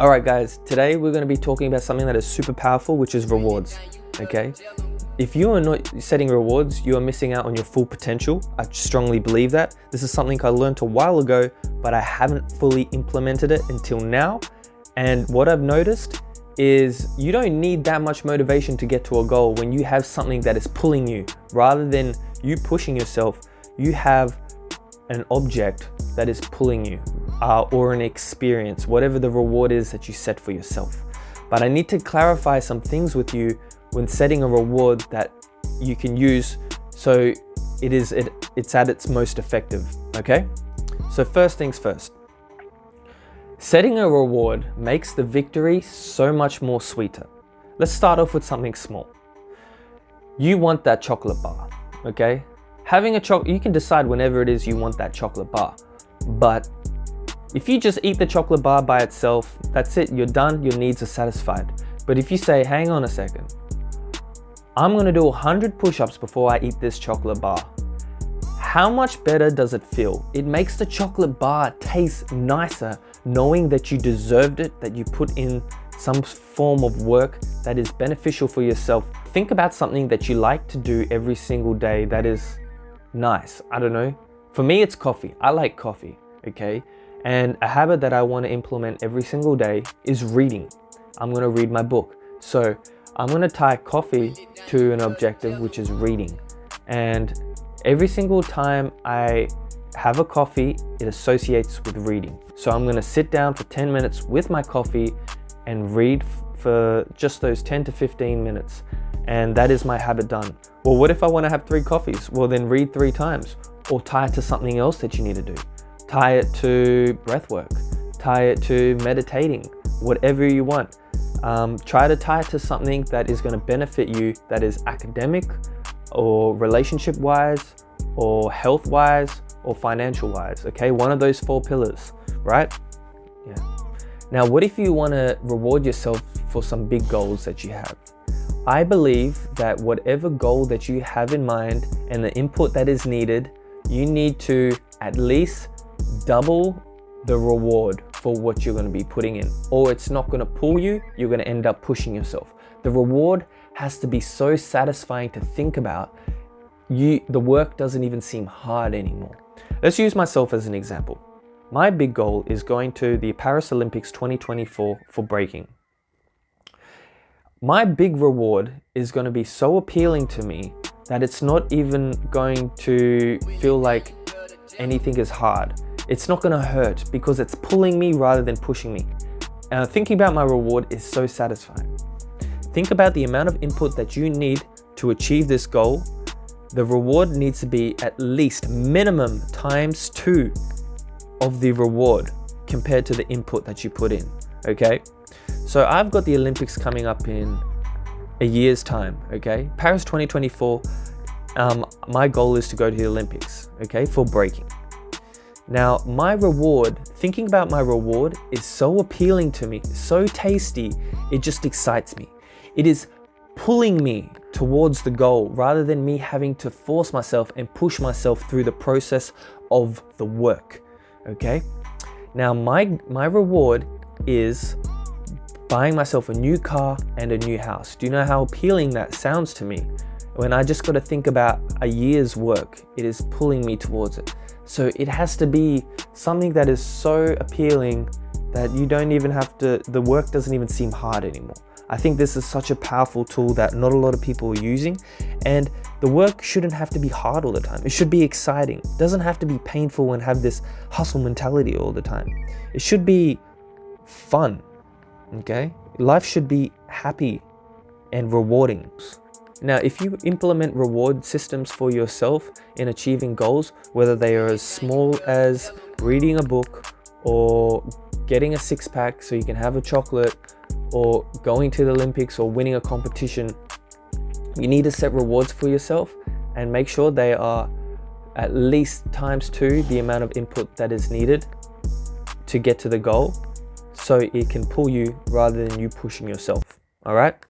All right, guys, today we're going to be talking about something that is super powerful, which is rewards. Okay. If you are not setting rewards, you are missing out on your full potential. I strongly believe that. This is something I learned a while ago, but I haven't fully implemented it until now. And what I've noticed is you don't need that much motivation to get to a goal when you have something that is pulling you. Rather than you pushing yourself, you have an object that is pulling you, or an experience, whatever the reward is that you set for yourself. But I need to clarify some things with you when setting a reward that you can use so it's at its most effective, okay? So first things first. Setting a reward makes the victory so much more sweeter. Let's start off with something small. You want that chocolate bar, okay? You can decide whenever it is you want that chocolate bar, but if you just eat the chocolate bar by itself, that's it, you're done, your needs are satisfied. But if you say, hang on a second, I'm gonna do 100 push-ups before I eat this chocolate bar, how much better does it feel? It makes the chocolate bar taste nicer knowing that you deserved it, that you put in some form of work that is beneficial for yourself. Think about something that you like to do every single day that is nice. I don't know. For me, it's coffee. I like coffee, okay? And a habit that I want to implement every single day is reading. I'm going to read my book. So I'm going to tie coffee to an objective, which is reading. And every single time I have a coffee, it associates with reading. So I'm going to sit down for 10 minutes with my coffee and read for just those 10 to 15 minutes. And that is my habit done. Well, what if I want to have 3 coffees? Well, then read 3 times, or tie it to something else that you need to do. Tie it to breath work, tie it to meditating, whatever you want. Try to tie it to something that is going to benefit you, that is academic or relationship wise or health wise or financial wise, okay? One of those 4 pillars, right? Yeah. Now, what if you want to reward yourself for some big goals that you have? I believe that whatever goal that you have in mind and the input that is needed, you need to at least double the reward for what you're going to be putting in, or it's not going to pull you, you're going to end up pushing yourself. The reward has to be so satisfying to think about, the work doesn't even seem hard anymore. Let's use myself as an example. My big goal is going to the Paris Olympics 2024 for breaking. My big reward is going to be so appealing to me that it's not even going to feel like anything is hard. It's not going to hurt because it's pulling me rather than pushing me. Thinking about my reward is so satisfying. Think about the amount of input that you need to achieve this goal. The reward needs to be at least minimum times 2 of the reward compared to the input that you put in, okay? So I've got the Olympics coming up in a year's time, okay? Paris 2024, my goal is to go to the Olympics, okay, for breaking. Now, my reward, thinking about my reward is so appealing to me, so tasty, it just excites me. It is pulling me towards the goal rather than me having to force myself and push myself through the process of the work, okay? Now, my reward is buying myself a new car and a new house. Do you know how appealing that sounds to me? When I just got to think about a year's work, it is pulling me towards it. So it has to be something that is so appealing that you don't even have to, the work doesn't even seem hard anymore. I think this is such a powerful tool that not a lot of people are using, and the work shouldn't have to be hard all the time. It should be exciting. It doesn't have to be painful and have this hustle mentality all the time. It should be fun, okay? Life should be happy and rewarding. Now, if you implement reward systems for yourself in achieving goals, whether they are as small as reading a book or getting a 6-pack so you can have a chocolate, or going to the Olympics or winning a competition, you need to set rewards for yourself and make sure they are at least times 2 the amount of input that is needed to get to the goal, so it can pull you rather than you pushing yourself. All right?